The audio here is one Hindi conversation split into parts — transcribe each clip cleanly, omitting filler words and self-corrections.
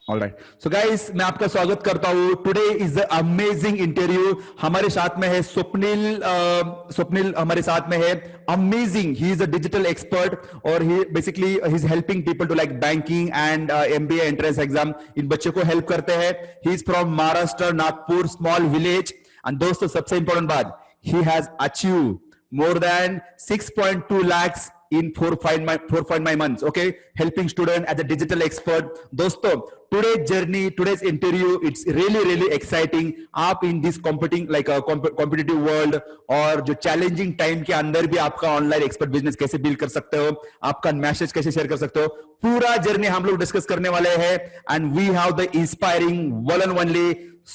ऑल राइट सो गाइस, मैं आपका स्वागत करता हूँ। Today is the amazing interview. हमारे साथ में है स्वप्निल। स्वप्निल हमारे साथ में है। Amazing, he is a digital expert और he basically he is helping people to like banking and MBA entrance exam. इन बच्चों को हेल्प करते हैं। He is from Maharashtra, Nagpur small village. And दोस्तों, सबसे इंपॉर्टेंट बात, he has achieved more than 6.2 lakhs in 4.5 months, okay, helping student as a digital expert. दोस्तों, today's journey, today's interview, it's really exciting. आप in this competing like a competitive world और जो challenging time के अंदर भी आपका ऑनलाइन एक्सपर्ट बिजनेस कैसे बिल्ड कर सकते हो, आपका मैसेज कैसे शेयर कर सकते हो, पूरा जर्नी हम लोग डिस्कस करने वाले हैं। And we have the inspiring one and only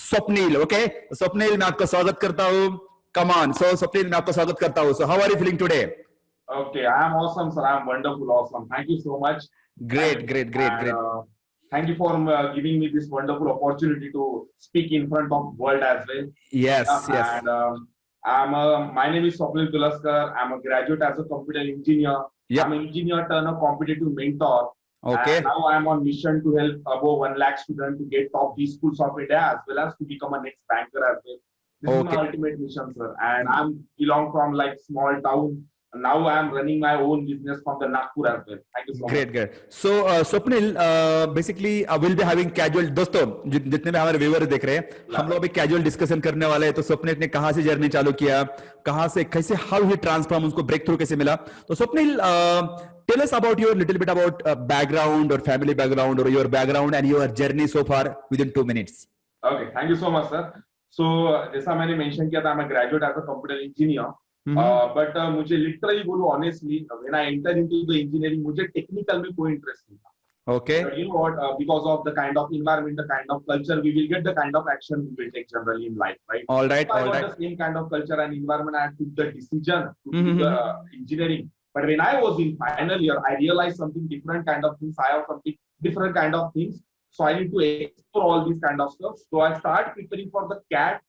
Swapnil. Okay Swapnil, मैं आपका स्वागत करता हूँ। Come on. So, Swapnil, मैं आपका स्वागत करता हूँ. So, how are you feeling today? Okay, I'm awesome, sir. I'm wonderful, awesome. Thank you so much. Great. Thank you for giving me this wonderful opportunity to speak in front of world as well. Yes. And my name is Swapnil Tulaskar. I'm a graduate as a computer engineer. Yep. I'm an engineer turned a competitive mentor. Okay. And now I'm on mission to help above 1 lakh students to get top these schools of India as well as to become a next banker as well. This is my ultimate mission, sir. And I belong from like small town. Now I am running my own business from the Nagpur as well. Thank you so much. Great. So, Swapnil, basically, we'll be having casual. दोस्तों, जितने भी हमारे व्यूअर्स देख रहे हैं, हम लोग अभी कैजुअल डिस्कशन करने वाले हैं। तो स्वप्निल ने कहाँ से जर्नी चालू किया, कहाँ से कैसे, हाउ ही ट्रांसफॉर्म, उसको ब्रेक थ्रू कैसे मिला। तो Swapnil, tell us about your little bit about background or family background or your background and your journey so far within 2 minutes. Okay, thank you so much, sir. So जैसा मैंने मेंशन किया था, मैं graduate as a computer engineer, but मुझे लिटरली बोलूं honestly, when I enter into the engineering, मुझे टेक्निकल में कोई इंटरेस्ट नहीं था। Okay. You know what? Because of the kind of environment, the kind of culture, we will get the kind of action we will take generally in life, right? All right. So I got the same kind of culture and environment. I took the decision to do the engineering. But when I was in final year, I realized something different kind of things. I have something different kind of things. So I need to explore all these kind of stuff. So I start preparing for the CAT,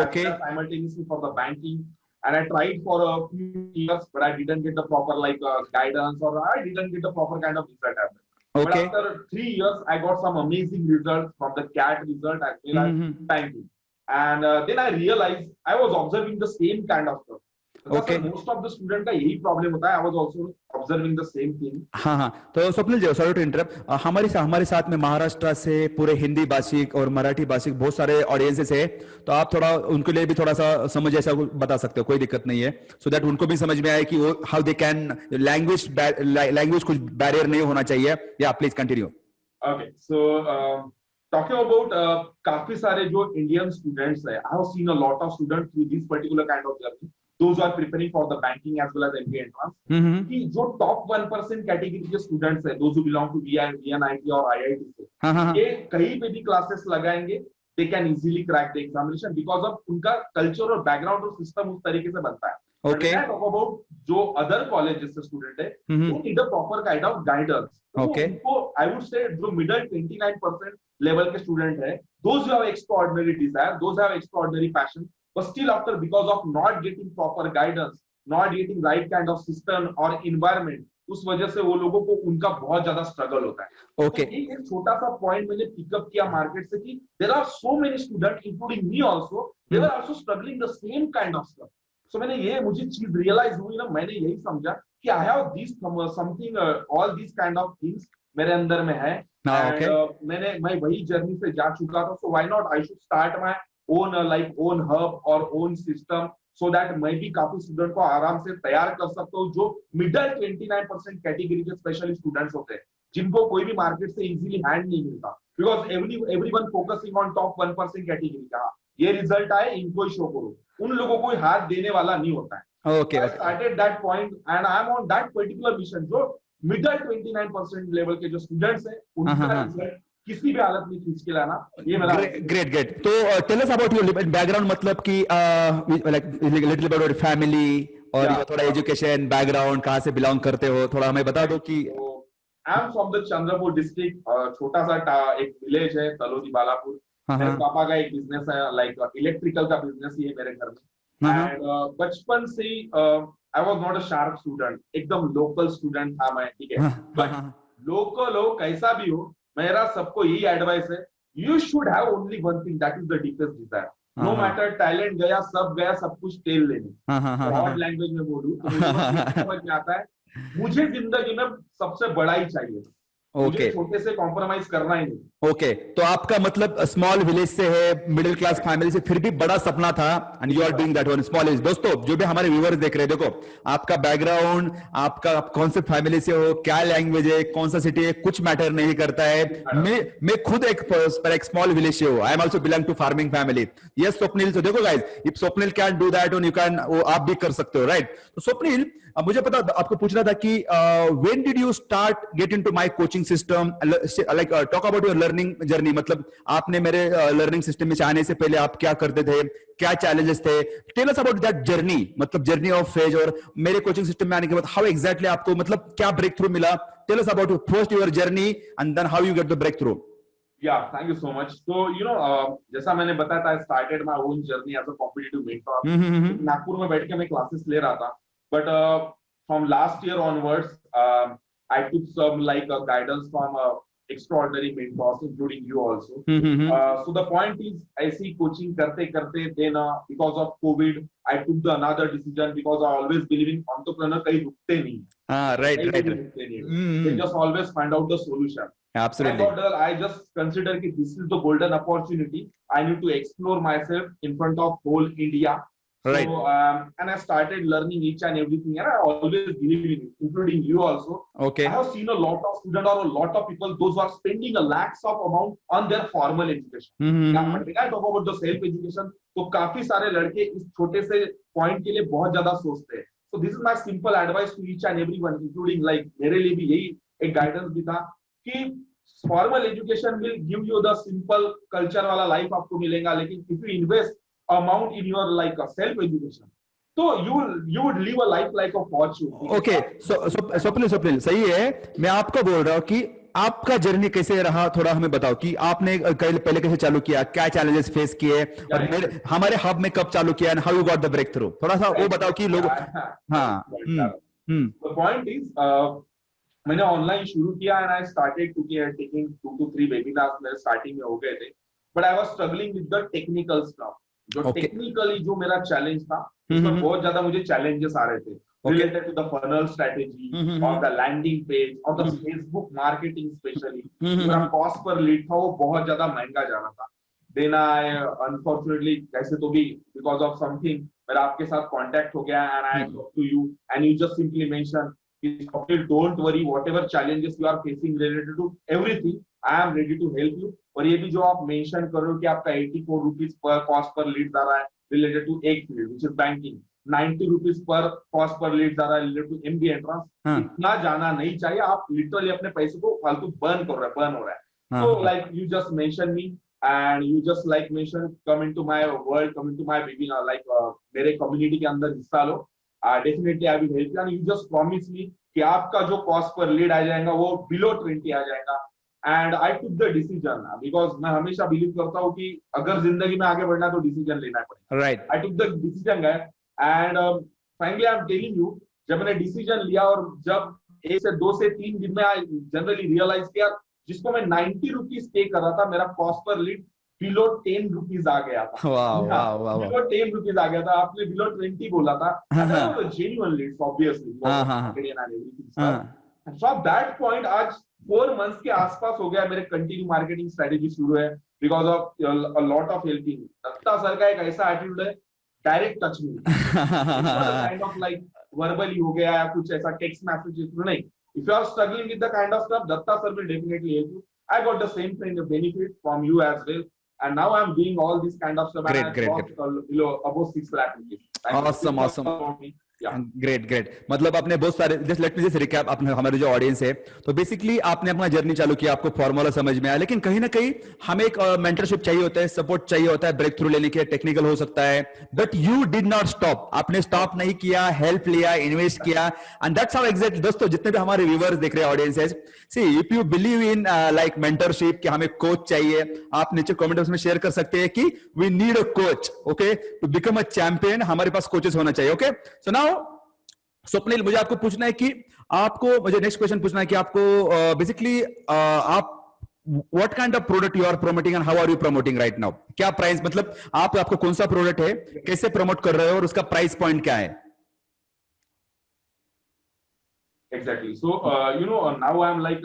Okay. and simultaneously for the banking. And I tried for a few years, but I didn't get the proper guidance, or I didn't get the proper kind of result as well. Okay. But after 3 years, I got some amazing results from the CAT result as well as banking. And then I realized I was observing the same kind of stuff. Okay. Most of the student का यही प्रॉब्लम होता है. I was also observing the same thing. हाँ, तो स्वप्निल जी, सॉरी टू इंटरप्ट, हमारे साथ में महाराष्ट्र से पूरे हिंदी भाषिक और मराठी भाषिक बहुत सारे ऑडियंसेस है। तो आप थोड़ा उनके लिए भी थोड़ा सा समझ ऐसा बता सकते हो, कोई दिक्कत नहीं है, सो दैट उनको भी समझ में आए कि वो हाउ दे कैन लैंग्वेज कुछ बैरियर नहीं होना चाहिए। या please continue. Okay, so talking about काफी सारे जो इंडियन स्टूडेंट्स है, I have seen a lot of students through this particular kind of journey. Those who are preparing for the banking as well as MBA entrance, कि जो top 1% कैटेगरी के स्टूडेंट्स है, those who belong to VNIT और IIT से, ये कहीं पे भी क्लासेस लगाएंगे, they can easily crack the examination because of उनका कल्चर और बैकग्राउंड और सिस्टम उस तरीके से बनता है। Okay. When I talk about जो अदर कॉलेजेस से स्टूडेंट है, वो need a proper kind of guidance. Okay. उनको आई वुड से जो मिडिल 29% लेवल के स्टूडेंट है, those who have extraordinary desire, those who have extraordinary passion, but still after because of not getting proper guidance, not getting right kind of system or environment, उस वजह से वो लोगों को उनका बहुत ज्यादा स्ट्रगल होता है। Okay. तो एक छोटा सा पॉइंट मैंने पिकअप किया मार्केट से कि there are so many student including me also, they are also struggling the same kind of stuff. So मैंने ये मुझे चीज रियलाइज हुई ना, मैंने यही समझा कि I have this something, all this kind of things मेरे अंदर में है। मैं वही जर्नी से जा चुका था, so why not I should start my own own hub और ओन सिस्टम, सो दैट मैं भी काफी स्टूडेंट को आराम से तैयार कर सकता हूँ जो मिडिल 29% कैटेगरी के स्पेशली स्टूडेंट्स होते हैं, जिनको कोई भी मार्केट से इजीली हैंड नहीं मिलता, because everyone focusing on top 1% category का ये रिजल्ट आए, इनको ही शो करो, उन लोगों को हाथ देने वाला नहीं होता है। Okay. I started that point and I am on that particular mission, जो मिडिल 29% लेवल के जो स्टूडेंट्स हैं, उनका रिजल्ट किसी भी हालत में खींच के लाना, ये मेरा। ग्रेट। तो tell us about your background, मतलब कि like little about your family और थोड़ा एजुकेशन बैकग्राउंड, कहाँ से बिलोंग करते हो, थोड़ा हमें बता दो कि। I am from the Chandrapur district, छोटा सा एक विलेज है तलोदी बालापुर। मेरे पापा का एक बिजनेस है, लाइक इलेक्ट्रिकल का बिजनेस ही है मेरे घर में। एंड बचपन से I was not a sharp student, एकदम लोकल स्टूडेंट था मैं, ठीक है, बट लोकल हो कैसा भी हो, मेरा सबको यही एडवाइस है, you should have only one thing, that is the deepest desire. No matter talent गया, सब कुछ तेल लेने। ब्रॉड लैंग्वेज में बोलूं तो मुझे बस ये समझ में आता है, मुझे जिंदगी में सबसे बड़ा ही चाहिए, मुझे छोटे से कॉम्प्रोमाइज करना ही नहीं। ओके, तो आपका मतलब स्मॉल विलेज से है, मिडिल क्लास फैमिली से, फिर भी बड़ा सपना था, and you are doing that one small village. दोस्तों जो भी हमारे व्यूअर्स देख रहे हैं, देखो आपका बैकग्राउंड, आपका कौन से फैमिली से हो, क्या लैंग्वेज है, कौन सा सिटी है, कुछ मैटर नहीं करता है। मैं खुद एक स्मॉल विलेज से हूँ, I am also belong to farming family. Yes Swapnil, तो देखो guys, if Swapnil can do that you can, आप भी कर सकते हो, राइट। तो स्वप्निल, अब मुझे पता, आपको पूछना था कि when did you start get into my coaching system, like talk about your learning journey. मतलब आपने मेरे लर्निंग सिस्टम में आने से पहले आप क्या करते थे, क्या चैलेंजेस थे, tell us about that journey, मतलब जर्नी ऑफ फेज, और मेरे कोचिंग सिस्टम में आने के बाद हाउ एग्जैक्टली आपको मतलब क्या ब्रेक थ्रू मिला। Tell us about first your journey and then how you get the breakthrough. या थैंक यू सो मच। तो यू नो, जैसा मैंने बताया था, I started my own journey as a competitive mentor. Nagpur में बैठ के मैं क्लासेस ले रहा था, but from last year onwards I took some like guidance from extraordinary mentors including you also. So the point is, ऐसी कोचिंग करते करते then because of COVID I took the another decision, because I always believe in entrepreneur कहीं रुकते नहीं। Right. They just always find out the solution. Absolutely. I just consider कि this is the golden opportunity. I need to explore myself in front of whole India. Right. So, and I started learning each and everything, and I always believe in it, including you also. Okay. I have seen a lot of students or a lot of people, those who are spending a lakhs of amount on their formal education. But when I talk about the self education, तो काफी सारे लड़के इस छोटे से पॉइंट के लिए बहुत ज्यादा सोचते हैं। So this is my simple advice to each and everyone, including like मेरे लिए भी यही एक गाइडेंस भी था कि formal education will give you the simple culture वाला लाइफ आपको मिलेगा, लेकिन if you invest amount in your like a self education, so you would live a life like a fortune. Okay, so Swapnil सही है। मैं आपको बोल रहा हूँ कि आपका जर्नी कैसे रहा, थोड़ा हमें बताओ कि आपने पहले कैसे चालू किया, क्या चैलेंजेस फेस किए, और हमारे हब में कब चालू किया, and how you got the breakthrough, थोड़ा सा वो बताओ कि लोग। हाँ, the point is, मैंने ऑनलाइन शुरू किया and I started taking 2 to 3 webinars मेरे स्टार्टिंग में हो गए थे, but I was struggling with the technical stuff. जो टेक्निकली जो मेरा चैलेंज था, उसमें बहुत ज्यादा मुझे चैलेंजेस आ रहे थे related to the funnel strategy or the landing page or the Facebook marketing especially. मेरा cost per lead था वो बहुत ज्यादा महंगा जा रहा था। Then I unfortunately कैसे तो भी because of something मेरा आपके साथ contact हो गया and I talked to you and you just simply mentioned, don't worry, whatever challenges you are facing related to everything, I am ready to help you. और ये भी जो आप मेंशन कर रहे हो कि आपका 84 rupees per cost per lead जा रहा है रिलेटेड टू एक field which is banking, 90 rupees per cost per lead जा रहा है रिलेटेड टू एमबीए एंट्रेंस, इतना जाना नहीं चाहिए। आप लिटरली अपने पैसे को फालतू बर्न हो रहा है। So like you just mention me and you just like mention come into my world, come into my webinar, like मेरे कम्युनिटी के अंदर हिस्सा लो। Definitely I will help you and you just promise me कि आपका जो कॉस्ट पर लीड आ जाएगा वो बिलो 20 आ जाएगा। And I took the decision because मैं हमेशा बिलीव करता हूँ कि अगर जिंदगी में आगे बढ़ना तो डिसीजन लेना पड़ेगा। Right. I took the decision guy and frankly I'm telling you, जब मैंने डिसीजन लिया और जब 1 से 2 से 3 दिन में आई जनरली रियलाइज किया, जिसको मैं 90 रुपीज पे कर रहा था, मेरा cost per lead below 10 rupees आ गया था। wow. बिलो 10 रुपीज आ गया था। आपने बिलो 20 बोला था। Genuine leads obviously. So at that point आज 4 months के आसपास हो गया मेरे कंटिन्यू मार्केटिंग स्ट्रेटेजी शुरू है because of a lot of helping. Datta sir का एक ऐसा एटीट्यूड है, डायरेक्ट टच में काइंड ऑफ लाइक वर्बली हो गया या कुछ ऐसा टेक्स्ट मैसेजेस नहीं। If you are struggling with the kind of stuff, Datta sir will definitely help you. I got the same kind of benefit from you as well and now I'm doing all this kind of stuff and I got below above 6 lakh rupees. Awesome. Great. मतलब आपने बहुत सारे, just let me just recap, आपने हमारे जो ऑडियंस है, तो बेसिकली आपने अपना जर्नी चालू किया, आपको फॉर्मूला समझ में आया, लेकिन कहीं ना कहीं हमें एक मेंटरशिप चाहिए होता है, सपोर्ट चाहिए होता है ब्रेक थ्रू लेने के। टेक्निकल हो सकता है, but you did not stop, आपने स्टॉप नहीं किया, हेल्प लिया, इन्वेस्ट किया, एंड दैट्स हाउ एग्जैक्टली। दोस्तों जितने भी हमारे व्यूअर्स देख रहे हैं, ऑडियंस है, see if you believe in like mentorship कि हमें कोच चाहिए, आप नीचे कमेंट बॉक्स में शेयर कर सकते हैं कि we need a coach, okay, to become a champion. हमारे पास कोचेस होना चाहिए, ओके। सो नाउ स्वप्निल, मुझे आपको पूछना है कि आपको, मुझे नेक्स्ट क्वेश्चन पूछना है कि आपको बेसिकली आप what kind of product you are promoting and how are you promoting right now? क्या प्राइस, मतलब आपको कौन सा प्रोडक्ट है, कैसे प्रमोट कर रहे हो और उसका प्राइस पॉइंट क्या है? Exactly. So, now I'm like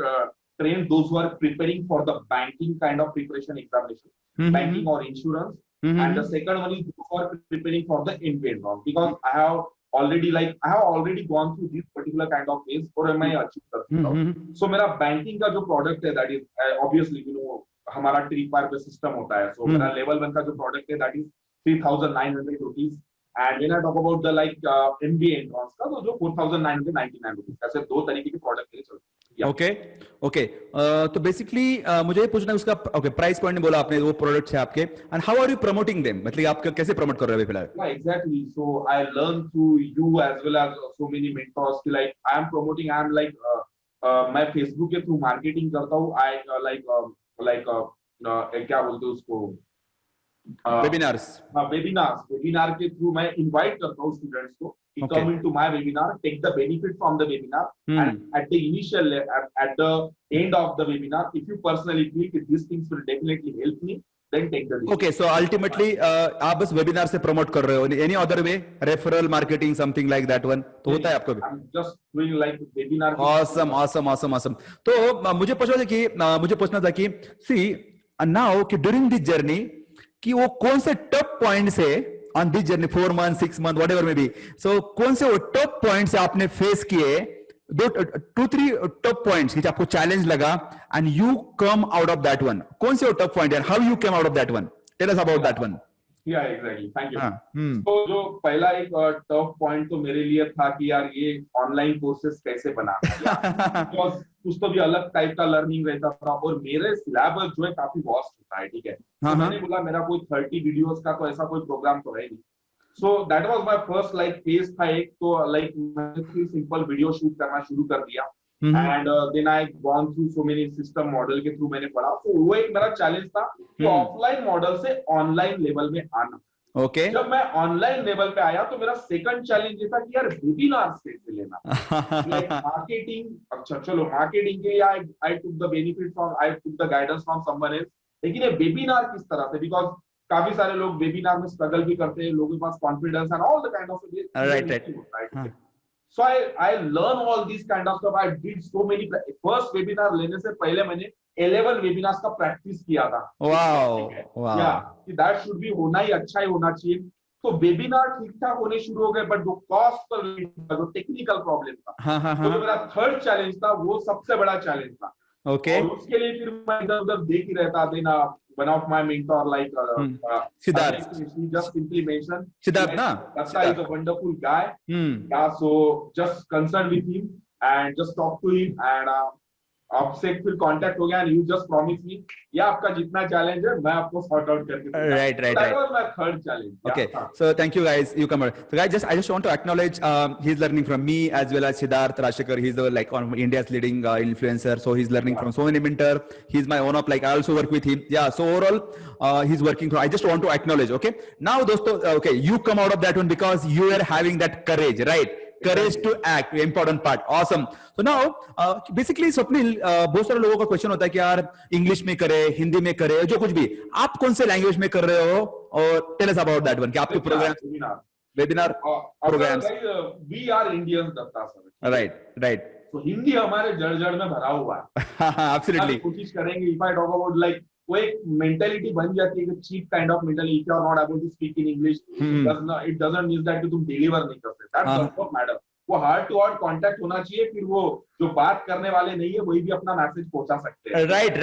train those who are preparing for the banking kind of preparation examination, banking or insurance. And the second one is those who are preparing for the NPA round, because I have already gone through this particular kind of phase for my achieve. So मेरा banking का जो product है, that is obviously हमारा tripwire पे system होता है. So मेरा level 1 का जो product है, that is 3,900 rupees. And when I talk about the MBA entrance का, तो जो 4,999 rupees, ऐसे दो तरीके के प्रोडक्ट मेरे चलते हैं. ओके. तो बेसिकली मुझे पूछना है उसका, ओके, प्राइस पॉइंट बोला आपने, वो प्रोडक्ट्स है आपके, and how are you promoting them, मतलब आप कैसे प्रमोट कर रहे हो फिलहाल? Exactly. So I learned through you as well as so many mentors. Like I am promoting, I am मैं Facebook के थ्रू मार्केटिंग करता हूँ. क्या बोलते हैं उसको, वेबिनार के थ्रू मैं इनवाइट करता हूँ स्टूडेंट्स को, come into my webinar, take the benefit from the webinar, and at the initial, at the end of the webinar, if you personally feel that these things will definitely help me, then take the decision. Okay, so ultimately आप बस वेबिनार से प्रमोट कर रहे हो, any other way, referral marketing, something like that one, तो होता है आपको भी? I'm just doing like webinar. Awesome. तो मुझे पूछना था कि see now कि during this journey कि वो कौन से टॉप पॉइंट्स है on this journey, 4 month 6 month whatever may be, so कौन से वो टॉप पॉइंट्स आपने फेस किए, 2-3 टॉप पॉइंट्स कि आपको चैलेंज लगा and you come out of that one, कौन से वो top point and how you come out of that one, tell us about that one. Yeah, exactly. Thank you. तो जो पहला एक टफ पॉइंट तो मेरे लिए था कि यार ये ऑनलाइन कोर्सेस कैसे बनाना, बिकॉज कुछ तो भी अलग टाइप का लर्निंग रहता था और मेरे सिलेबस जो है काफी वास्ट होता है, ठीक है. तो मैंने बोला मेरा कोई 30 वीडियोस का तो ऐसा कोई प्रोग्राम तो है नहीं. So that was my first phase था एक, तो मैंने सिंपल वीडियो शूट करना शुरू कर दिया. And then I gone through so many system model के थ्रू मैंने पढ़ा. तो वो एक मेरा चैलेंज था कि ऑफलाइन मॉडल से ऑनलाइन लेवल में आना. जब मैं ऑनलाइन लेवल पे आया तो मेरा सेकंड चैलेंज ये था कि यार वेबिनार कैसे लेना, मार्केटिंग. अच्छा चलो मार्केटिंग के I took the benefit from, I took the guidance from someone else, लेकिन ये वेबिनार किस तरह से, बिकॉज काफी सारे लोग वेबिनार में स्ट्रगल भी करते हैं, लोगों के पास confidence and all the kind of right. So I learn all these kind of stuff. I did so many. First webinar लेने से पहले मैंने 11 webinars का प्रैक्टिस किया था. वाह. कि that should be होना ही अच्छा ही होना चाहिए. तो वेबिनार ठीक ठाक होने शुरू हो गए, बट जो कॉस्ट पर जो टेक्निकल प्रॉब्लम था, तो मेरा थर्ड चैलेंज था, वो सबसे बड़ा चैलेंज था. और उसके लिए फिर मैं इधर उधर देख ही रहता. देना one of my mentor Siddharth, he just simply mentioned Siddharth na, Datta is a wonderful guy. Yeah, so just concern with him and just talk to him, and आपसे फिर कांटेक्ट हो गया, and you just promise me या आपका जितना चैलेंज है मैं आपको सॉर्ट आउट करके दूंगा. Right. That was my third challenge. Okay, so thank you guys, you come out. So guys, I just want to acknowledge he's learning from me as well as Siddharth Rashekar. He's on India's leading influencer, so he's learning from so many mentor. He's my one up, I also work with him. Yeah, so overall he's working from, I just want to acknowledge. Okay, now dosto, okay, you come out of that one because you are having that courage, right? Courage to act, important part. Awesome. So now basically Swapnil, बहुत सारे लोगों का क्वेश्चन होता है कि यार इंग्लिश में करे, हिंदी में करे, जो कुछ भी, आप कौन से लैंग्वेज में कर रहे हो, और tell us about that one कि आपके programme webinar programmes. We are Indians Datta sir. Right. तो हिंदी हमारे जड़ में भरा हुआ है. एब्सोल्युटली कोशिश करेंगे. इफ आई टॉक अबाउट वो एक मेंटालिटी बन जाती है कि cheap kind of mentality. If you are not able to speak in English, it doesn't mean that तुम डिलीवर नहीं कर सकते. That's not matter. वो हार्ट टू हार्ट कांटेक्ट होना चाहिए. फिर वो जो बात करने वाले नहीं है वही भी अपना मैसेज पहुंचा सकते हैं. राइट.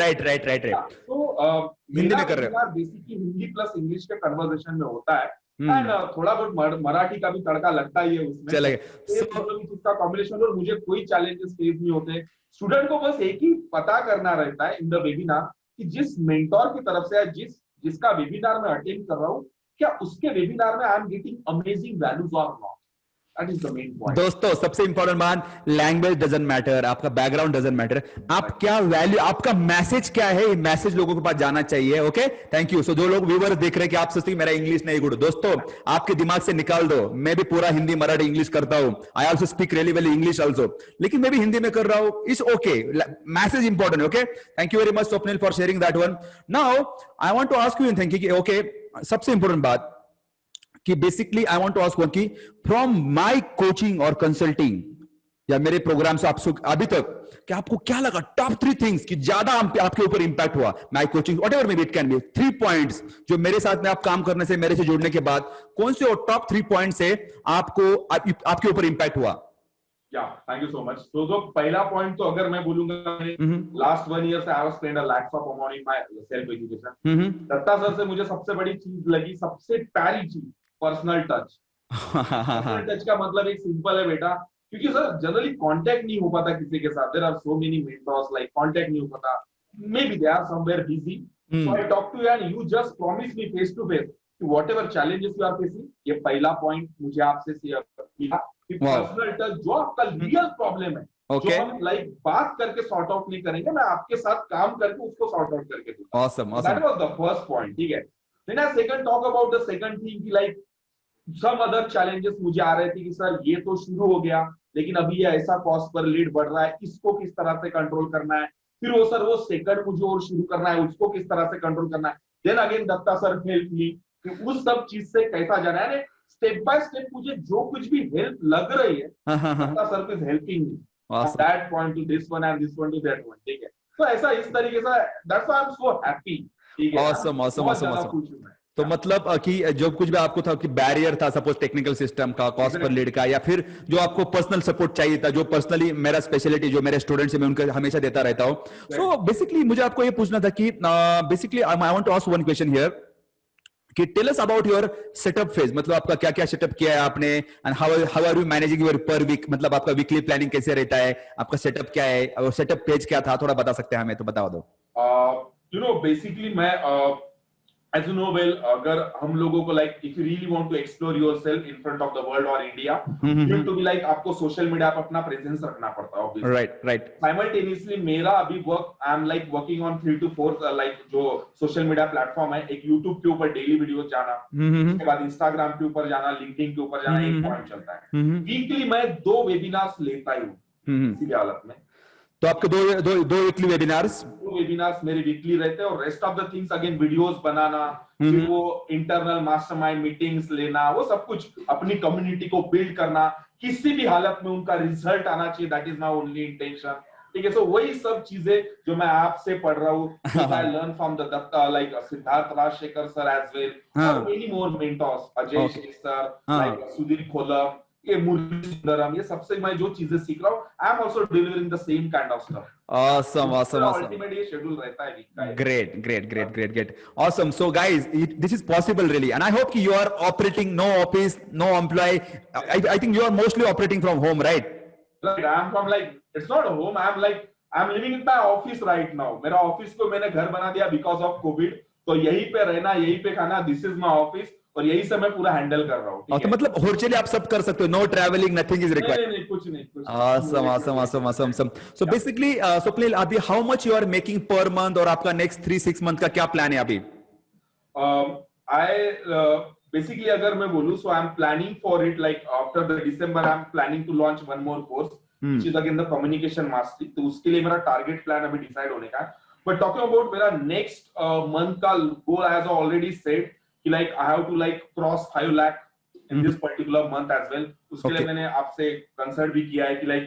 तो हिंदी में कर रहे हो, बेसिकली हिंदी प्लस इंग्लिश के कन्वर्सेशन में होता है. एंड थोड़ा बहुत मराठी का भी तड़का लगता ही है उसमें. चलेगा कॉम्बिनेशन. और मुझे कोई चैलेंजेस फेस नहीं होते. स्टूडेंट को बस एक ही पता करना रहता है इन द वेबिनार कि जिस मेंटोर की तरफ से जिसका वेबिनार में अटेंड कर रहा हूँ, क्या उसके वेबिनार में I am getting amazing values और not. That is the main point. दोस्तों सबसे इंपॉर्टेंट बात, लैंग्वेज डजंट मैटर, आपका बैकग्राउंड डजंट मैटर, आप क्या वैल्यू, आपका मैसेज क्या है, ये मैसेज लोगों के पास जाना चाहिए. Okay, thank you. सो जो लोग व्यूअर्स देख रहे हैं कि आप सोचते हैं मेरा इंग्लिश नहीं गुड, दोस्तों आपके दिमाग से निकाल दो, मैं भी पूरा हिंदी मराठी इंग्लिश करता हूं, I also speak really well English also, लेकिन मैं भी हिंदी में कर रहा हूं, it's okay, message important. Okay, thank you very much Swapnil for sharing that one. Now I want to ask you in thinking, okay, सबसे इंपॉर्टेंट बात कि basically I want to ask one कि फ्रॉम माय कोचिंग और कंसल्टिंग या मेरे प्रोग्राम से आपसे अभी तक, कि आपको क्या लगा टॉप 3 थिंग्स कि ज्यादा आपके ऊपर इंपैक्ट हुआ my coaching, whatever may B, it can be 3 points जो मेरे साथ में आप काम करने से, मेरे से जुड़ने के बाद कौन से और टॉप 3 पॉइंट से आपके ऊपर इंपैक्ट हुआ? या थैंक यू सो मच. तो जो पहला पॉइंट, तो अगर मैं बोलूंगा, लास्ट 1 year से I have spend a lakhs of amount in my self education. Datta sir से मुझे सबसे बड़ी चीज लगी, सबसे प्यारी चीज, पर्सनल टच. पर्सनल टच का मतलब एक सिंपल है बेटा, क्योंकि सर जनरली कांटेक्ट नहीं हो पाता किसी के साथ. There are so many mentors, like contact नहीं हो पाता, may be they are somewhere busy. So I talk to you and you just promise me face to face whatever challenges you are facing. ये पहला पॉइंट मुझे आपसे शेयर किया कि पर्सनल टच, जो आपका रियल प्रॉब्लम है, जो हम लाइक बात करके सॉर्ट आउट नहीं करेंगे, मैं आपके साथ काम करके उसको सॉर्ट आउट करके दूंगा. Awesome, awesome. That was the first point. ठीक है. Then I second talk about the second thing कि लाइक सम अदर चैलेंजेस मुझे आ रहे थे कि सर ये तो शुरू हो गया, लेकिन अभी ये ऐसा कॉस्ट पर लीड बढ़ रहा है, इसको किस तरह से कंट्रोल करना है. फिर वो सर वो सेकंड मुझे और शुरू करना है, उसको किस तरह से कंट्रोल करना है. Then again Datta sir help me कि उस सब चीज से कैसा जाना है. स्टेप बाय स्टेप मुझे जो कुछ भी हेल्प लग रही है, Datta sir is helping me that point to this one and this one to that one. ठीक है. तो ऐसा इस तरीके से, that's why I am so happy. ठीक है. Awesome, awesome, awesome, awesome. तो मतलब कि जो कुछ भी आपको था कि बैरियर था, सपोज टेक्निकल सिस्टम का, कॉस्ट पर लीड का, या फिर जो आपको पर्सनल सपोर्ट चाहिए था, जो पर्सनली मेरा स्पेशलिटी, जो मेरे स्टूडेंट्स हैं मैं उनको हमेशा देता रहता हूं. सो बेसिकली मुझे आपको ये पूछना था कि basically I want to ask one question here कि tell us about your setup phase, मतलब आपका क्या क्या सेटअप किया है आपने, and how are you managing your per week, मतलब आपका वीकली प्लानिंग कैसे रहता है, आपका सेटअप क्या है, और सेटअप पेज क्या था, थोड़ा बता सकते हैं हमें, तो बता दो. यू नो बेसिकली मैं as you know well, अगर हम लोगों को like if you really want to explore yourself in front of the world or India, you have to be like, आपको सोशल मीडिया पर अपना प्रेजेंस रखना पड़ता है obviously. Right. Simultaneously मेरा अभी work, I am like working on 3 to 4 like जो सोशल मीडिया प्लेटफॉर्म है. एक YouTube के ऊपर डेली वीडियोस जाना, उसके बाद इंस्टाग्राम के ऊपर जाना, लिंक्डइन के ऊपर जाना, एक पॉइंट चलता है. वीकली मैं 2 वेबिनार्स लेता ही हूँ इसी हालत में. तो आपके दो वीकली वेबिनार्स मेरे वीकली रहते हैं, और rest of the things again videos बनाना, फिर वो इंटरनल मास्टरमाइंड मीटिंग्स लेना, वो सब कुछ अपनी कम्युनिटी को बिल्ड करना, किसी भी हालत में उनका रिजल्ट आना चाहिए, that is my only intention. ठीक है. सो वही सब चीजें जो मैं आपसे पढ़ रहा हूँ, I learn from the Datta, like Siddharth Rajshekhar sir as well, और many more mentors, Ajay Sheikh sir, like Sudhir Kholam, ये मुरली सुंदरम, ये सबसे मैं जो चीजें सीख रहा हूँ, I am also delivering the same kind of stuff. Awesome. Ultimately, schedule रहता है week का. Great. Awesome. So guys, this is possible really, and I hope you are operating no office, no employee. I think you are mostly operating from home, right? Right. I am from like, it's not a home. I am living in my office right now. मेरा ऑफिस को मैंने घर बना दिया because of COVID. तो यहीं पे रहना, यहीं पे खाना, this is my office. और यही सब मैं पूरा हैंडल कर रहा हूँ. तो मतलब वर्चुअली आप सब कर सकते हो, know travelling, nothing is required. नहीं, कुछ नहीं. Awesome. So basically, Swapnil, अभी how much you are making per month, और आपका next 3-6 month का क्या प्लान है अभी? Basically अगर मैं बोलूँ, so I am planning for it, like after the December I am planning to launch one more course, which is again the communication mastery. तो उसके लिए मेरा टारगेट प्लान अभी डिसाइड होने का है. But talking about मेरा next month का goal, as I already said, like I have to like cross 5 lakh in this particular month as well. उसके लिए मैंने आपसे कंसल्ट भी किया है कि like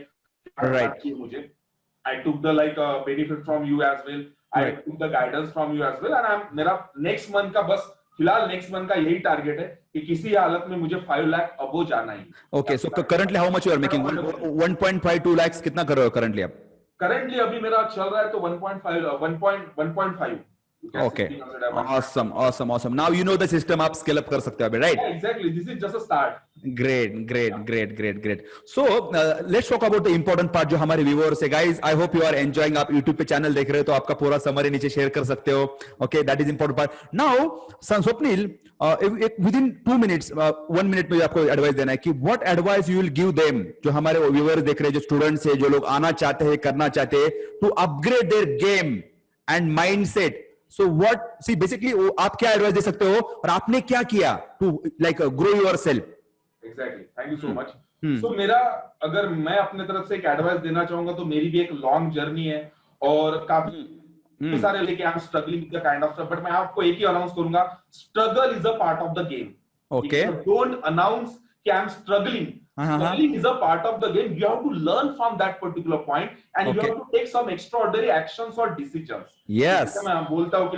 मुझे I took the like benefit from you as well. I took the guidance from you as well, and I'm मेरा next month का बस फिलहाल next month का यही टारगेट है कि किसी हालत में मुझे 5 लाख अबो जाना ही. Okay, so currently how much you are making? 1.5-2 lakhs कितना कर रहे हो currently आप? Currently अभी मेरा चल रहा है तो 1.5. You can Okay. simply consider one. Awesome, awesome, awesome. Now you know the system आप scale up कर सकते हो अभी, right? Yeah, exactly. This is just a start. Great. So let's talk about the important part जो हमारे viewers है, guys. I hope you are enjoying. आप YouTube पे चैनल देख रहे हो तो आपका पूरा समरी नीचे शेयर कर सकते हो. Okay, that is important part. Now, Swapnil, within 2 minutes, 1 minute में आपको एडवाइस देना है कि what advice you will give them जो हमारे viewers देख रहे हैं, जो स्टूडेंट्स है, जो लोग आना चाहते हैं, करना चाहते हैं, to upgrade their game and mindset. So what? See, basically, आप क्या एडवाइस दे सकते हो और आपने क्या किया to like grow yourself? Exactly. Thank you so much. So मेरा अगर मैं अपने तरफ से एक एडवाइस देना चाहूंगा तो मेरी भी एक लॉन्ग जर्नी है और काफी सारे लेके I am struggling with the kind of stuff, but मैं आपको एक ही अनाउंस करूंगा, struggle is a part of the game. Okay. Don't announce कि I am struggling. Struggling is a part of the game. You have to learn from that particular point and you have to take some extraordinary actions or decisions. Yes. मैं बोलता हूँ कि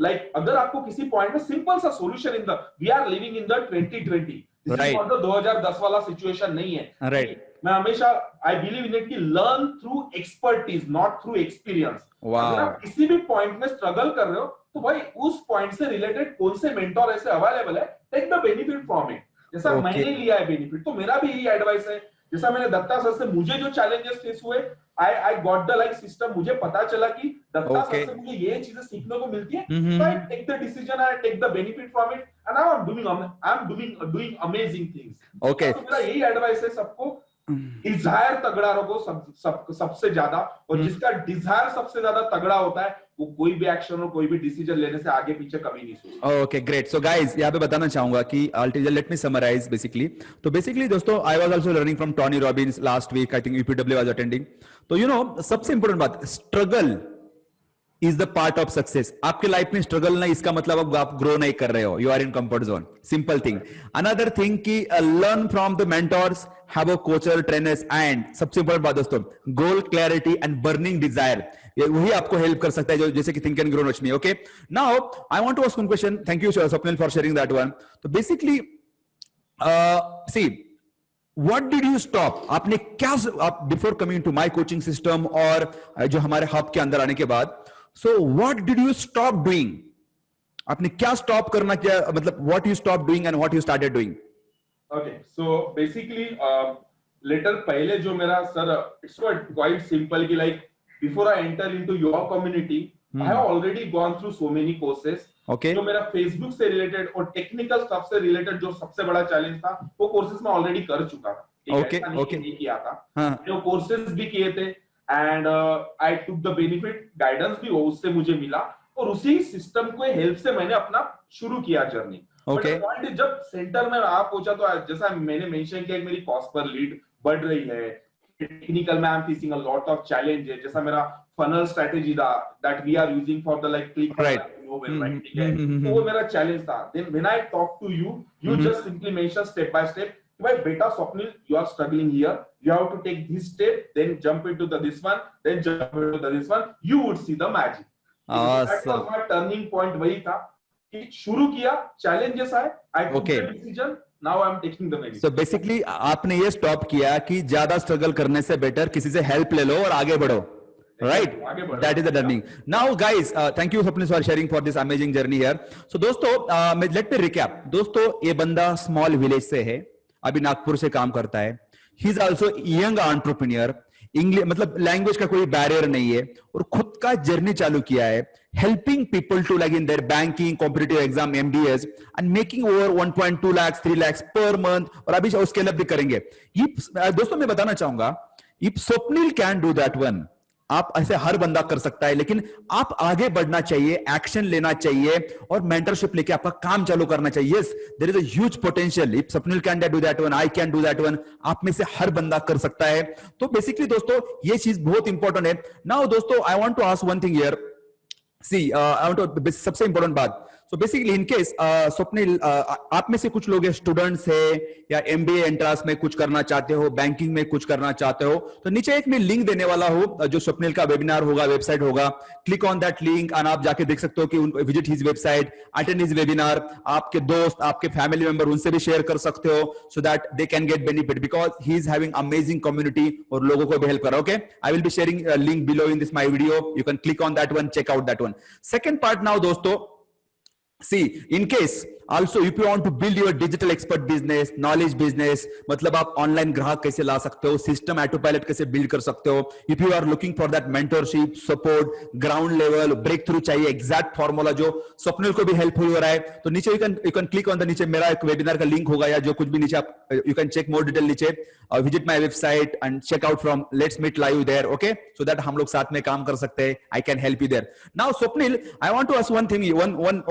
like अगर आपको किसी पॉइंट में सिंपल सा solution in the we are living in the 2020. This is not the 2010 वाला सिचुएशन नहीं है. Right. मैं हमेशा आई बिलीव इन इट कि learn through expertise not through experience. अगर आप किसी भी पॉइंट में स्ट्रगल कर रहे हो तो भाई उस पॉइंट से रिलेटेड कौन से मेंटोर ऐसे अवेलेबल है, take the benefit from it. जैसा मैंने लिया है बेनिफिट, तो मेरा भी यही एडवाइस है. जैसा मैंने दत्ता सर से मुझे जो चैलेंजेस फेस हुए, आई गॉट द लाइक सिस्टम. मुझे पता चला कि दत्ता सर से मुझे ये चीजें सीखने को मिलती है, so I take the decision, I take the benefit from it, and now I'm doing amazing things. Okay. तो मेरा यही एडवाइस है सबको, डिजायर तगड़ा रखो सबसे ज्यादा, और जिसका डिजायर सबसे ज्यादा तगड़ा होता है वो कोई भी एक्शन और कोई भी डिसीजन लेने से आगे पीछे कभी नहीं सोचता. Okay, great. सो गाइस, यहाँ पे बताना चाहूंगा कि लेट मी समराइज बेसिकली. तो बेसिकली दोस्तों, I was also learning from Tony Robbins last week. I think UPW was attending. तो यू नो, सबसे इंपॉर्टेंट बात, struggle is the part of success. आपके लाइफ में स्ट्रगल नहीं, इसका मतलब आप ग्रो नहीं कर रहे हो, you are in comfort zone. Simple thing. Another thing कि learn from the mentors, have a coacher, trainers, and सबसे इंपॉर्टेंट बात दोस्तों, goal clarity and burning desire. वही आपको हेल्प कर सकता है, जो जैसे कि think and grow much me. Okay, now I want to ask one question. Thank you Swapnil for sharing that one. तो basically see, What did you stop? आपने क्या, before coming to my coaching system और जो हमारे हब के अंदर आने के बाद, so what did you stop doing? आपने क्या स्टॉप करना, क्या मतलब what you stopped doing and what you started doing? Okay, so basically later पहले जो मेरा सर, it's quite simple कि like before I enter into your community, I have already gone through so many courses. Okay. जो मेरा फेसबुक से रिलेटेड और टेक्निकल स्टफ से रिलेटेड जो सबसे बड़ा चैलेंज था, वो कोर्सेज मैं ऑलरेडी कर चुका था. Okay. नहीं किया था. जो कोर्सेज भी किए थे and I took the benefit. Guidance भी उससे मुझे मिला और उसी सिस्टम को हेल्प से मैंने अपना शुरू किया जर्नी. Okay. पॉइंट जब सेंटर में आप पहुंचा तो जैसा मैंने मेंशन किया, मेरी कॉस्ट पर लीड बढ़ रही है. टेक्निकल में I am facing a lot of challenges. जैसा मेरा फनल स्ट्रेटजी था that we are using for the like click, ठीक है, तो वो मेरा चैलेंज था. Then when I talk to you just simply mention step by step, भाई बेटा Swapnil, you are struggling here, you have to take this step, then jump into this one, then jump into this one, you would see the magic. That was my turning point. वही था कि शुरू किया, challenges आए, I took the decision, now I am taking the benefit. So basically आपने ये स्टॉप किया कि ज्यादा स्ट्रगल करने से बेटर किसी से हेल्प ले लो और आगे बढ़ो. Right, that is the learning. Now guys, thank you Swapnil for sharing for this amazing journey here. So दोस्तों, let me recap. दोस्तों, ये बंदा स्मॉल विलेज से है, अभी नागपुर से काम करता है. He is also young entrepreneur. English मतलब लैंग्वेज का कोई बैरियर नहीं है और खुद का जर्नी चालू किया है, helping people to like in their banking, competitive exam, MDS, and making over 1.2 lakh 3 lakh per month. और अभी स्केल अप भी करेंगे. ये दोस्तों मैं बताना चाहूंगा, if Swapnil can do that one, आप ऐसे हर बंदा कर सकता है, लेकिन आप आगे बढ़ना चाहिए, एक्शन लेना चाहिए और मेंटरशिप लेके आपका काम चालू करना चाहिए. Yes, there is a huge potential. If Swapnil can do that one, I can do that one. आप में से हर बंदा कर सकता है. तो बेसिकली दोस्तों, ये चीज बहुत इंपॉर्टेंट है. नाउ दोस्तों, I want to ask one thing here. See, I want to, सबसे इंपॉर्टेंट बात, so basically in case Swapnil, आप में से कुछ लोग स्टूडेंट्स है या एमबीए एंट्रेंस में कुछ करना चाहते हो, बैंकिंग में कुछ करना चाहते हो, तो नीचे एक मैं लिंक देने वाला हूं जो स्वप्निल का वेबिनार होगा, वेबसाइट होगा। क्लिक ऑन दैट लिंक और आप जाके देख सकते हो कि visit his website, attend his webinar. आपके दोस्त, आपके फैमिली मेंबर, उनसे भी शेयर कर सकते हो so that they can get benefit, because he is having amazing community और लोगों को भी हेल्प कर रहा है। Okay, I will be sharing link below in this my video, you can click on that one, check out that one. Second part now दोस्तों, see in case also if you want to build your digital expert business, knowledge business, मतलब आप ऑनलाइन ग्राहक कैसे ला सकते हो, सिस्टम ऑटोपायलट कैसे बिल्ड कर सकते हो, if you are looking for that mentorship, support, ground level break through चाहिए, एग्जैक्ट फॉर्मूला जो स्वप्निल को भी हेल्पफुल हो रहा है, तो नीचे you can click on the, नीचे मेरा एक वेबिनार का लिंक होगा या जो कुछ भी नीचे आप, you can check more detail नीचे, visit my website and check out from let's meet live there, okay, so that हम लोग साथ में काम कर सकते हैं, I can help you there. Now Swapnil, I want to ask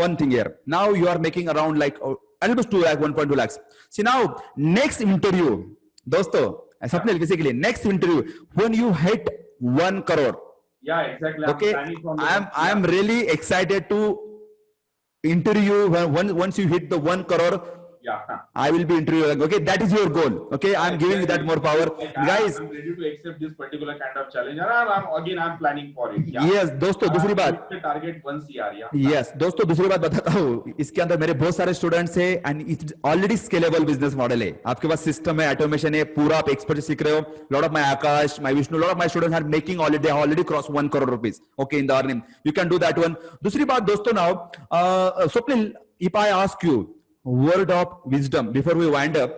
one thing here. Now you are making around like almost 2 lakh, 1.2 lakhs. See now, next interview, दोस्तों, Swapnil basically next interview when you hit 1 crore. Yeah, exactly. Okay, I am really excited to interview once you hit the 1 crore. Yeah. I will be interviewing. Okay, that is your goal. Okay, I am giving you that more power, guys. I'm ready to accept this particular kind of challenge, and I'm planning for it. Yeah. Yes, दोस्तों, दूसरी बात, टारगेट 1 CR. Yes, दोस्तों, दूसरी बात बताता हूँ, इसके अंदर मेरे बहुत सारे स्टूडेंट्स है and it's already scalable business model है। आपके पास सिस्टम है, ऑटोमेशन है, पूरा आप एक्सपर्ट सीख रहे हो। Lot of my Akash, my Vishnu, lot of my students are making already, they already cross 1 crore rupees, okay, in the earning. You can do that one. दूसरी बात दोस्तों, now Swapnil, if I ask you word of wisdom before we wind up,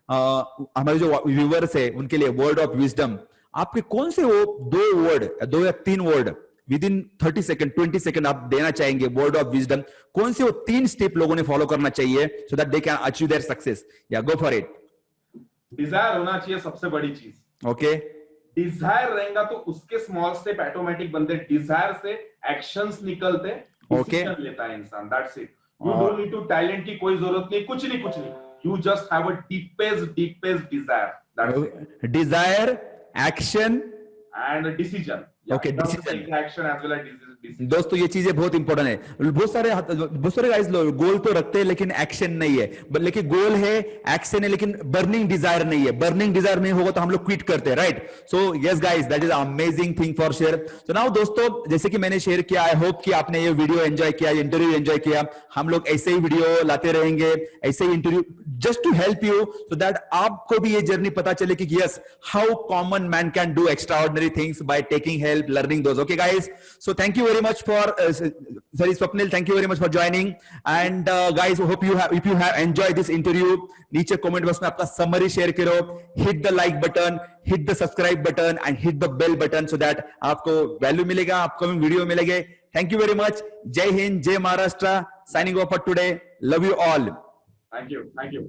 हमारे जो व्यूअर्स है उनके लिए वर्ड ऑफ विजडम, आपके कौन से वो 2 या 3 word with in 30 second 20 second आप देना चाहेंगे, वर्ड ऑफ विजडम, कौन से वो 3 स्टेप लोगों ने फॉलो करना चाहिए सो that they can achieve their success? या गो फॉर इट। डिजायर होना चाहिए सबसे बड़ी चीज। ओके, डिजायर रहेगा तो उसके स्मॉल स्टेप ऑटोमेटिक बनते, डिजायर से एक्शंस निकलते, डिसीजन लेता है इंसान, that's it. You don't need to talent की कोई जरूरत नहीं, कुछ नहीं, you just have a deepest desire, that's it. Desire, action and decision. Okay, decision. Action as well as decision. दोस्तों, ये चीजें बहुत इंपॉर्टेंट है। बहुत सारे गाइस गोल तो रखते हैं लेकिन एक्शन नहीं है, लेकिन गोल है, एक्शन है, लेकिन बर्निंग डिजायर नहीं है। बर्निंग डिजायर नहीं होगा तो हम लोग क्विट करते हैं, right? So yes guys, that is amazing thing for share. So now दोस्तों, जैसे कि मैंने शेयर किया, आई होप कि आपने ये वीडियो एंजॉय किया, इंटरव्यू एंजॉय किया। हम लोग ऐसे ही वीडियो लाते रहेंगे, ऐसे ही interview, just to help you so that आपको भी ये जर्नी पता चले कि yes, how common man can do extraordinary things by taking help, learning those. Okay guys, so thank you very much for sorry Swapnil, thank you very much for joining, and guys, hope you have, if you have enjoyed this interview, नीचे कमेंट बॉक्स में आपका समरी शेयर करो, hit the like button, hit the subscribe button and hit the bell button so that आपको वैल्यू मिलेगा, आपको वीडियो मिलेंगे। थैंक यू वेरी मच, जय हिंद, जय Maharashtra, signing off for today, love you all, thank you.